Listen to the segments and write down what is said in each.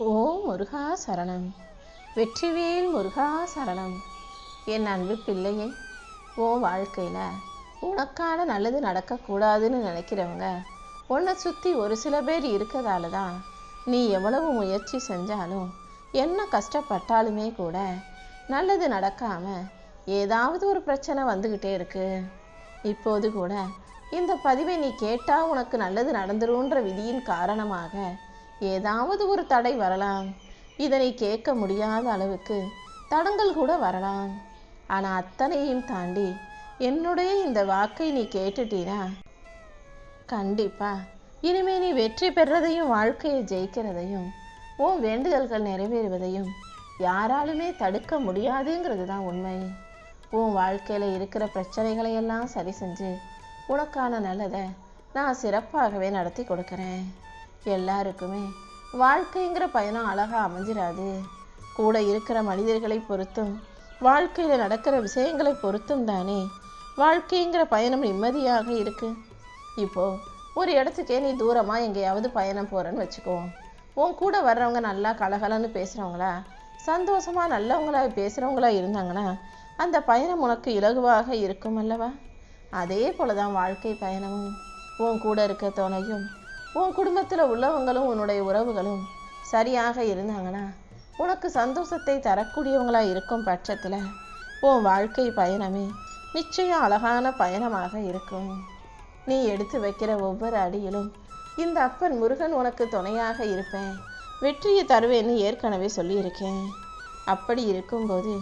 ஓம் முருகா சரணம். வெற்றிவேல் முருகா சரணம். என் அன்பு பிள்ளையே, உன் வாழ்க்கையில் உனக்கான நல்லது நடக்கக்கூடாதுன்னு நினைக்கிறவங்க உன்னை சுற்றி ஒரு சில பேர் இருக்கிறதால தான் நீ எவ்வளவு முயற்சி செஞ்சாலும் என்ன கஷ்டப்பட்டாலுமே கூட நல்லது நடக்காமல் ஏதாவது ஒரு பிரச்சனை வந்துக்கிட்டே இருக்கு. இப்போது கூட இந்த பதிவை நீ கேட்டால் உனக்கு நல்லது நடந்துருன்ற விதியின் காரணமாக ஏதாவது ஒரு தடை வரலாம். இதனை கேட்க முடியாத அளவுக்கு தடங்கள் கூட வரலாம். ஆனால் அத்தனையும் தாண்டி என்னுடைய இந்த வாக்கை நீ கேட்டுட்டீனா கண்டிப்பா இனிமே நீ வெற்றி பெறதையும் வாழ்க்கையை ஜெயிக்கிறதையும் உன் வேண்டுதல்கள் நிறைவேறுவதையும் யாராலுமே தடுக்க முடியாதுங்கிறது தான் உண்மை. உன் வாழ்க்கையில் இருக்கிற பிரச்சனைகளை எல்லாம் சரி செஞ்சு உனக்கான நல்லதை நான் சிறப்பாகவே நடத்தி கொடுக்குறேன். எல்லாருக்குமே வாழ்க்கைங்கிற பயணம் அழகாக அமைஞ்சிடாது. கூட இருக்கிற மனிதர்களை பொறுத்தும் வாழ்க்கையில் நடக்கிற விஷயங்களை பொறுத்தும் தானே வாழ்க்கைங்கிற பயணம் நிம்மதியாக இருக்கு. இப்போது ஒரு இடத்துக்கே நீ தூரமாக எங்கேயாவது பயணம் போகிறேன்னு வச்சுக்கோ. உன் கூட வர்றவங்க நல்லா கலகலன்னு பேசுகிறவங்களா சந்தோஷமாக நல்லவங்களா பேசுகிறவங்களா இருந்தாங்கன்னா அந்த பயணம் உனக்கு இலகுவாக இருக்கும் அல்லவா? அதே போல தான் வாழ்க்கை பயணமும். உன் கூட இருக்க துணையும் உன் குடும்பத்தில் உள்ளவங்களும் உன்னுடைய உறவுகளும் சரியாக இருந்தாங்கன்னா உனக்கு சந்தோஷத்தை தரக்கூடியவங்களாக இருக்கும் பட்சத்தில் உன் வாழ்க்கை பயணமே நிச்சயம் அழகான பயணமாக இருக்கும். நீ எடுத்து வைக்கிற ஒவ்வொரு அடியிலும் இந்த அப்பன் முருகன் உனக்கு துணையாக இருப்பேன், வெற்றியை தருவேன்னு ஏற்கனவே சொல்லியிருக்கேன். அப்படி இருக்கும்போது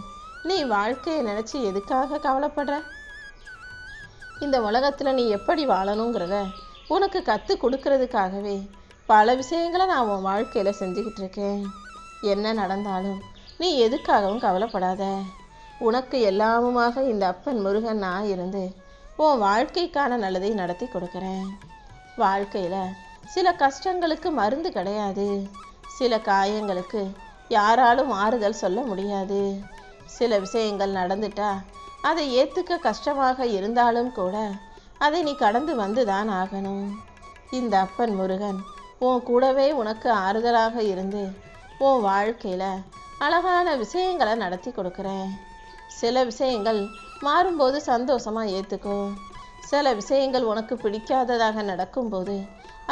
நீ வாழ்க்கையை நினச்சி எதுக்காக கவலைப்படுற? இந்த உலகத்தில் நீ எப்படி வாழணுங்கிறத உனக்கு கற்றுக் கொடுக்கறதுக்காகவே பல விஷயங்களை நான் உன் வாழ்க்கையில் செஞ்சுக்கிட்டு இருக்கேன். என்ன நடந்தாலும் நீ எதுக்காகவும் கவலைப்படாத. உனக்கு எல்லாமுமாக இந்த அப்பன் முருகன் நான் இருந்து உன் வாழ்க்கைக்கான நல்லதை நடத்தி கொடுக்குறேன். வாழ்க்கையில் சில கஷ்டங்களுக்கு மருந்து கிடையாது. சில காயங்களுக்கு யாராலும் ஆறுதல் சொல்ல முடியாது. சில விஷயங்கள் நடந்துட்டா அதை ஏற்றுக்க கஷ்டமாக இருந்தாலும் கூட அதை நீ கடந்து வந்து தான் ஆகணும். இந்த அப்பன் முருகன் உன் கூடவே உனக்கு ஆறுதலாக இருந்து உன் வாழ்க்கையில் அழகான விஷயங்களை நடத்தி கொடுக்குறேன். சில விஷயங்கள் மாறும்போது சந்தோஷமாக ஏற்றுக்கோ. சில விஷயங்கள் உனக்கு பிடிக்காததாக நடக்கும்போது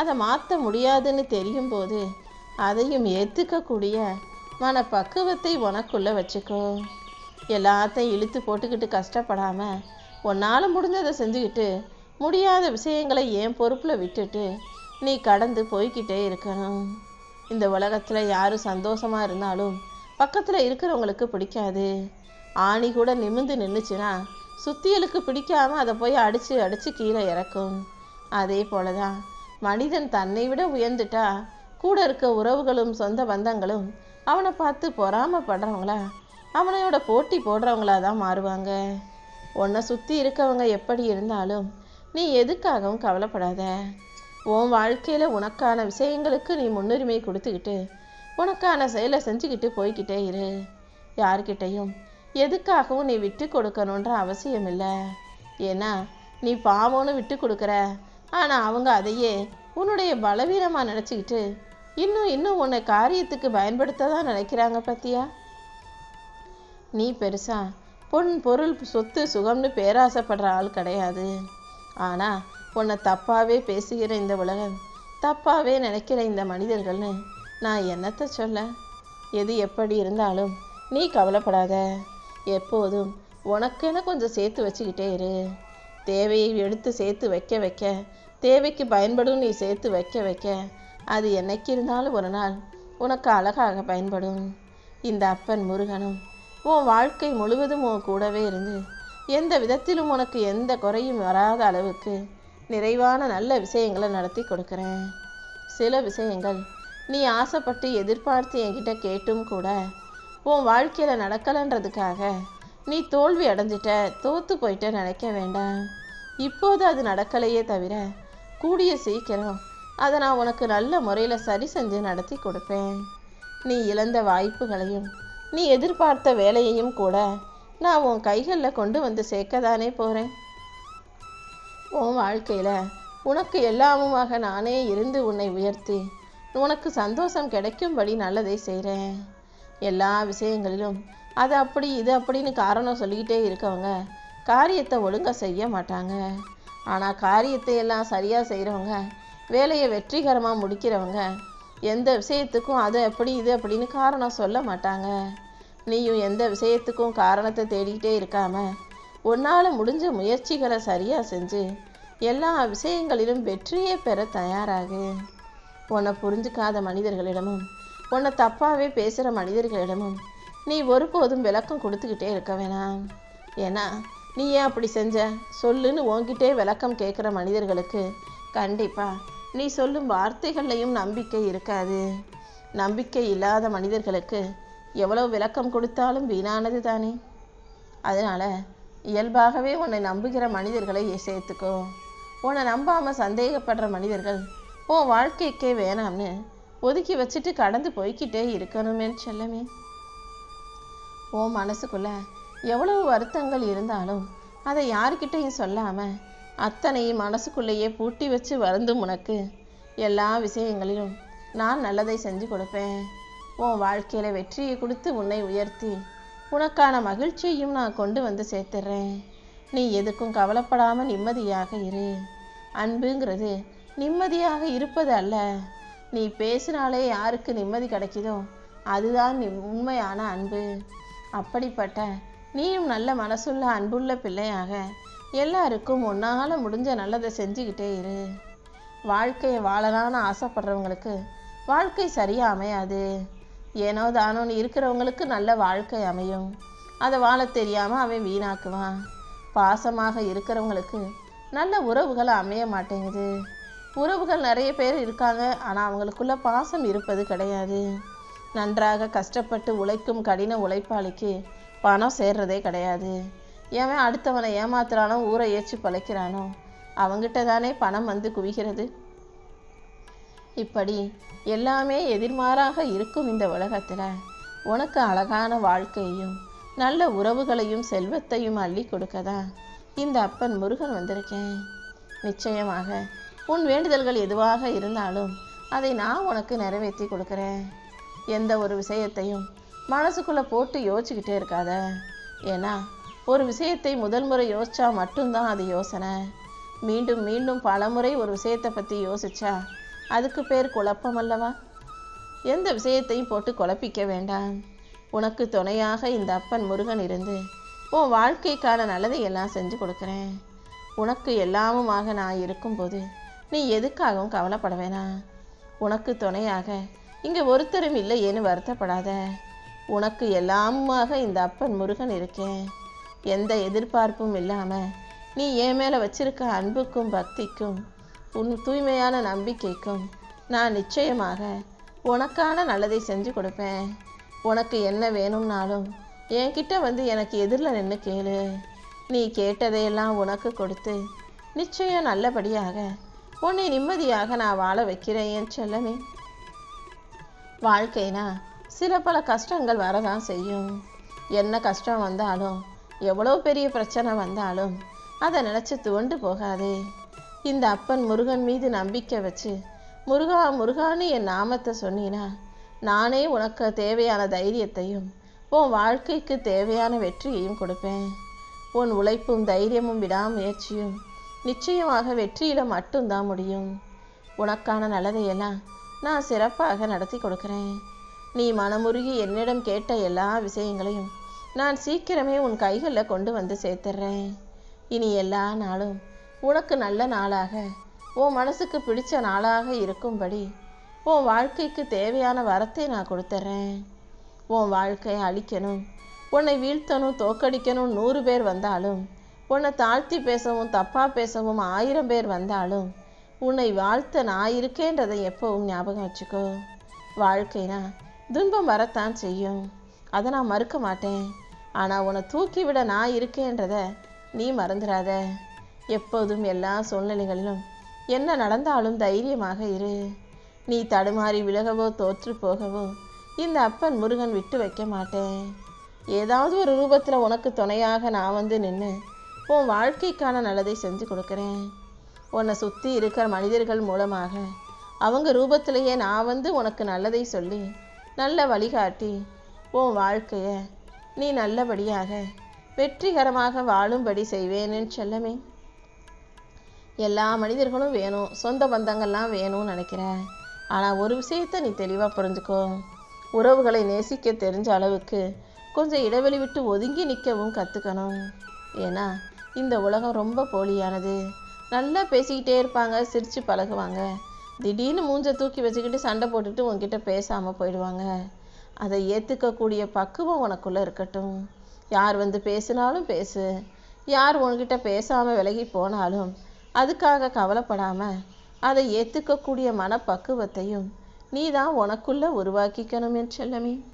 அதை மாற்ற முடியாதுன்னு தெரியும் போது அதையும் ஏற்றுக்கக்கூடிய மனப்பக்குவத்தை உனக்குள்ளே வச்சுக்கோ. எல்லாத்தையும் இழுத்து போட்டுக்கிட்டு கஷ்டப்படாமல் உன்னால் முடிஞ்சதை செஞ்சுக்கிட்டு முடியாத விஷயங்களை என் பொறுப்பில் விட்டுட்டு நீ கடந்து போய்கிட்டே இருக்கணும். இந்த உலகத்தில் யார் சந்தோஷமாக இருந்தாலும் பக்கத்தில் இருக்கிறவங்களுக்கு பிடிக்காது. ஆணி கூட நிமிர்ந்து நின்றுச்சுன்னா சுத்தியலுக்கு பிடிக்காமல் அதை போய் அடித்து அடித்து கீழே இறக்கும். அதே போல தான் மனிதன் தன்னை விட உயர்ந்துட்டா கூட இருக்க உறவுகளும் சொந்த பந்தங்களும் அவனை பார்த்து பொறாமப்படுறவங்களா அவனையோட போட்டி போடுறவங்களா தான் மாறுவாங்க. உன்னை சுற்றி இருக்கவங்க எப்படி இருந்தாலும் நீ எதுக்காகவும் கவலைப்படாத. உன் வாழ்க்கையில் உனக்கான விஷயங்களுக்கு நீ முன்னுரிமை கொடுத்துக்கிட்டு உனக்கான செயலை செஞ்சுக்கிட்டு போய்கிட்டே இரு. யார்கிட்டையும் எதுக்காகவும் நீ விட்டு கொடுக்கணுன்ற அவசியம் இல்லை. ஏன்னா நீ பாவம்னு விட்டு கொடுக்குற, ஆனால் அவங்க அதையே உன்னுடைய பலவீனமாக நினச்சிக்கிட்டு இன்னும் உன்னை காரியத்துக்கு பயன்படுத்த தான் நினைக்கிறாங்க பத்தியா? நீ பெருசா பொன் பொருள் சொத்து சுகம்னு பேராசைப்படுற ஆள் கிடையாது. ஆனால் உன்னை தப்பாகவே பேசுகிற இந்த உலகம், தப்பாகவே நினைக்கிற இந்த மனிதர்கள்னு நான் என்னத்தை சொல்ல? எது எப்படி இருந்தாலும் நீ கவலைப்படாத. எப்போதும் உனக்கென கொஞ்சம் சேர்த்து வச்சுக்கிட்டே இரு. தேவையை எடுத்து சேர்த்து வைக்க வைக்க தேவைக்கு பயன்படும். நீ சேர்த்து வைக்க வைக்க அது என்னைக்கு இருந்தாலும் ஒரு நாள் உனக்கு அழகாக பயன்படும். இந்த அப்பன் முருகனும் உன் வாழ்க்கை முழுவதும் உன் கூடவே இருந்து எந்த விதத்திலும் உனக்கு எந்த குறையும் வராத அளவுக்கு நிறைவான நல்ல விஷயங்களை நடத்தி கொடுக்குறேன். சில விஷயங்கள் நீ ஆசைப்பட்டு எதிர்பார்த்து என்கிட்ட கேட்டும் கூட உன் வாழ்க்கையில் நடக்கலைன்றதுக்காக நீ தோல்வி அடைஞ்சிட்ட, தோற்று போயிட்ட நினைக்க வேண்டாம். இப்போது அது நடக்கலையே தவிர கூடிய சீக்கிரம் அதை நான் உனக்கு நல்ல முறையில் சரி செஞ்சு நடத்தி கொடுப்பேன். நீ இழந்த வாய்ப்புகளையும் நீ எதிர்பார்த்த வேலையையும் கூட நான் உன் கைகளில் கொண்டு வந்து சேர்க்க தானே போகிறேன். உன் வாழ்க்கையில் உனக்கு எல்லாமுமாக நானே இருந்து உன்னை உயர்த்தி உனக்கு சந்தோஷம் கிடைக்கும்படி நல்லதை செய்கிறேன். எல்லா விஷயங்களிலும் அது அப்படி இது அப்படின்னு காரணம் சொல்லிக்கிட்டே இருக்கவங்க காரியத்தை ஒழுங்காக செய்ய மாட்டாங்க. ஆனால் காரியத்தை எல்லாம் சரியாக செய்கிறவங்க, வேலையை வெற்றிகரமாக முடிக்கிறவங்க எந்த விஷயத்துக்கும் அது அப்படி இது அப்படின்னு காரணம் சொல்ல மாட்டாங்க. நீயும் எந்த விஷயத்துக்கும் காரணத்தை தேடிக்கிட்டே இருக்காம உன்னால் முடிஞ்ச முயற்சிகளை சரியாக செஞ்சு எல்லா விஷயங்களிலும் வெற்றியே பெற தயாராகு. உன்னை புரிஞ்சுக்காத மனிதர்களிடமும் உன்னை தப்பாகவே பேசுகிற மனிதர்களிடமும் நீ ஒருபோதும் விளக்கம் கொடுத்துக்கிட்டே இருக்க வேணாம். ஏன்னா நீ ஏன் அப்படி செஞ்ச சொல்லுன்னு உன்கிட்டே விளக்கம் கேட்குற மனிதர்களுக்கு கண்டிப்பாக நீ சொல்லும் வார்த்தைகள்லையும் நம்பிக்கை இருக்காது. நம்பிக்கை இல்லாத மனிதர்களுக்கு எவ்வளோ விளக்கம் கொடுத்தாலும் வீணானது தானே. அதனால் இயல்பாகவே உன்னை நம்புகிற மனிதர்களை சேர்த்துக்கோ. உன்னை நம்பாமல் சந்தேகப்படுற மனிதர்கள் உன் வாழ்க்கைக்கே வேணாம்னு ஒதுக்கி வச்சுட்டு கடந்து போய்கிட்டே இருக்கணுமே செல்லமே. உன் மனசுக்குள்ள எவ்வளவு வருத்தங்கள் இருந்தாலும் அதை யார்கிட்டையும் சொல்லாமல் அத்தனையும் மனசுக்குள்ளேயே பூட்டி வச்சு வருந்தும் உனக்கு எல்லா விஷயங்களிலும் நான் நல்லதை செஞ்சு கொடுப்பேன். உன் வாழ்க்கையில் வெற்றியை கொடுத்து உன்னை உயர்த்தி உனக்கான மகிழ்ச்சியையும் நான் கொண்டு வந்து சேர்த்துடுறேன். நீ எதுக்கும் கவலைப்படாமல் நிம்மதியாக இரு. அன்புங்கிறது நிம்மதியாக இருப்பது அல்ல. நீ பேசினாலே யாருக்கு நிம்மதி கிடைக்குதோ அதுதான் உண்மையான அன்பு. அப்படிப்பட்ட நீயும் நல்ல மனசுள்ள அன்புள்ள பிள்ளையாக எல்லாருக்கும் உன்னால் முடிஞ்ச நல்லதை செஞ்சுக்கிட்டே இரு. வாழ்க்கையை வாழலான்னு ஆசைப்படுறவங்களுக்கு வாழ்க்கை சரியாக அமையாது. ஏனோ தானோன்னு இருக்கிறவங்களுக்கு நல்ல வாழ்க்கை அமையும். அதை வாழ தெரியாமல் அவன் வீணாக்குவான். பாசமாக இருக்கிறவங்களுக்கு நல்ல உறவுகள் அமைய மாட்டேங்குது. உறவுகள் நிறைய பேர் இருக்காங்க, ஆனால் அவங்களுக்குள்ள பாசம் இருப்பது கிடையாது. நன்றாக கஷ்டப்பட்டு உழைக்கும் கடின உழைப்பாளிக்கு பணம் சேர்றதே கிடையாது. ஏன் அடுத்தவனை ஏமாத்துறானோ ஊரை ஏற்றி பழைக்கிறானோ அவங்கிட்ட தானே பணம் வந்து குவிகிறது. இப்படி எல்லாமே எதிர்மாறாக இருக்கும் இந்த உலகத்தில் உனக்கு அழகான வாழ்க்கையையும் நல்ல உறவுகளையும் செல்வத்தையும் அள்ளி கொடுக்கதான் இந்த அப்பன் முருகன் வந்திருக்கேன். நிச்சயமாக உன் வேண்டுதல்கள் எதுவாக இருந்தாலும் அதை நான் உனக்கு நிறைவேற்றி கொடுக்குறேன். எந்த ஒரு விஷயத்தையும் மனசுக்குள்ளே போட்டு யோசிச்சுக்கிட்டே இருக்காத. ஏன்னா ஒரு விஷயத்தை முதல் முறை யோசிச்சா மட்டும்தான் அது யோசனை. மீண்டும் மீண்டும் பல முறை ஒரு விஷயத்தை பற்றி யோசிச்சா அதுக்கு பேர் குழப்பம் அல்லவா? எந்த விஷயத்தையும் போட்டு குழப்பிக்க வேண்டாம். உனக்கு துணையாக இந்த அப்பன் முருகன் இருந்து உன் வாழ்க்கைக்கான நல்லதை எல்லாம் செஞ்சு கொடுக்குறேன். உனக்கு எல்லாமுமாக நான் இருக்கும்போது நீ எதுக்காகவும் கவலைப்பட வேணாம். உனக்கு துணையாக இங்கே ஒருத்தரும் இல்லையேன்னு வருத்தப்படாத. உனக்கு எல்லாமுமாக இந்த அப்பன் முருகன் இருக்கேன். எந்த எதிர்பார்ப்பும் இல்லாமல் நீ என் மேலே வச்சிருக்க அன்புக்கும் பக்திக்கும் உன் தூய்மையான நம்பிக்கைக்கும் நான் நிச்சயமாக உனக்கான நல்லதை செஞ்சு கொடுப்பேன். உனக்கு என்ன வேணும்னாலும் என்கிட்ட வந்து எனக்கு எதிரில் நின்று கேளு. நீ கேட்டதையெல்லாம் உனக்கு கொடுத்து நிச்சயம் நல்லபடியாக உன்னை நிம்மதியாக நான் வாழ வைக்கிறேன் என் செல்லமே. வாழ்க்கைனா சில பல கஷ்டங்கள் வரதான் செய்யும். என்ன கஷ்டம் வந்தாலும் எவ்வளோ பெரிய பிரச்சனை வந்தாலும் அதை நினச்சி துவண்டு போகாதே. இந்த அப்பன் முருகன் மீது நம்பிக்கை வச்சு முருகா முருகான்னு என் நாமத்தை சொன்னீனா நானே உனக்கு தேவையான தைரியத்தையும் உன் வாழ்க்கைக்கு தேவையான வெற்றியையும் கொடுப்பேன். உன் உழைப்பும் தைரியமும் விடாமுயற்சியும் நிச்சயமாக வெற்றியில் மட்டும்தான் முடியும். உனக்கான நல்லதையெல்லாம் நான் சிறப்பாக நடத்தி கொடுக்குறேன். நீ மனமுருகி என்னிடம் கேட்ட எல்லா விஷயங்களையும் நான் சீக்கிரமே உன் கைகளில் கொண்டு வந்து சேர்த்துட்றேன். இனி எல்லா நாளும் உனக்கு நல்ல நாளாக உன் மனசுக்கு பிடிச்ச நாளாக இருக்கும்படி உன் வாழ்க்கைக்கு தேவையான வரத்தை நான் கொடுத்துட்றேன். உன் வாழ்க்கையை அழிக்கணும், உன்னை வீழ்த்தணும், தோக்கடிக்கணும் 100 பேர் வந்தாலும், உன்னை தாழ்த்தி பேசவும் தப்பாக பேசவும் 1000 பேர் வந்தாலும் உன்னை வாழ்த்த நான் இருக்கேன்றதை எப்பவும் ஞாபகம் வச்சுக்கோ. வாழ்க்கைனா துன்பம் வரத்தான் செய்யும், அதை நான் மறுக்க மாட்டேன். ஆனால் உன்னை தூக்கி விட நான் இருக்கேன்றதை நீ மறந்துடாத. எப்போதும் எல்லா சூழ்நிலைகளிலும் என்ன நடந்தாலும் தைரியமாக இரு. நீ தடுமாறி விலகவோ தோற்று போகவோ இந்த அப்பன் முருகன் விட்டு வைக்க மாட்டேன். ஏதாவது ஒரு ரூபத்தில் உனக்கு துணையாக நான் வந்து நின்று உன் வாழ்க்கைக்கான நல்லதை செஞ்சு கொடுக்குறேன். உன்னை சுற்றி இருக்கிற மனிதர்கள் மூலமாக அவங்க ரூபத்திலேயே நான் வந்து உனக்கு நல்லதை சொல்லி நல்ல வழிகாட்டி உன் வாழ்க்கையை நீ நல்லபடியாக வெற்றிகரமாக வாழும்படி செய்வேன்னு செல்லமே. எல்லா மனிதர்களும் வேணும், சொந்த பந்தங்கள்லாம் வேணும்னு நினைக்கிற. ஆனால் ஒரு விஷயத்த நீ தெளிவாக புரிஞ்சுக்கோ. உறவுகளை நேசிக்க தெரிஞ்ச அளவுக்கு கொஞ்சம் இடைவெளி விட்டு ஒதுங்கி நிற்கவும் கற்றுக்கணும். ஏன்னா இந்த உலகம் ரொம்ப போலியானது. நல்லா பேசிக்கிட்டே இருப்பாங்க, சிரித்து பழகுவாங்க, திடீர்னு மூஞ்சை தூக்கி வச்சுக்கிட்டு சண்டை போட்டுட்டு உன்கிட்ட பேசாமல் போயிடுவாங்க. அதை ஏற்றுக்கக்கூடிய பக்குவம் உனக்குள்ளே இருக்கட்டும். யார் வந்து பேசினாலும் பேசு, யார் உன்கிட்ட பேசாமல் விலகி போனாலும் அதுக்காக கவலைப்படாமல் அதை ஏற்றுக்கக்கூடிய மனப்பக்குவத்தையும் நீ தான் உனக்குள்ளே உருவாக்கிக்கணும் என் செல்லமே.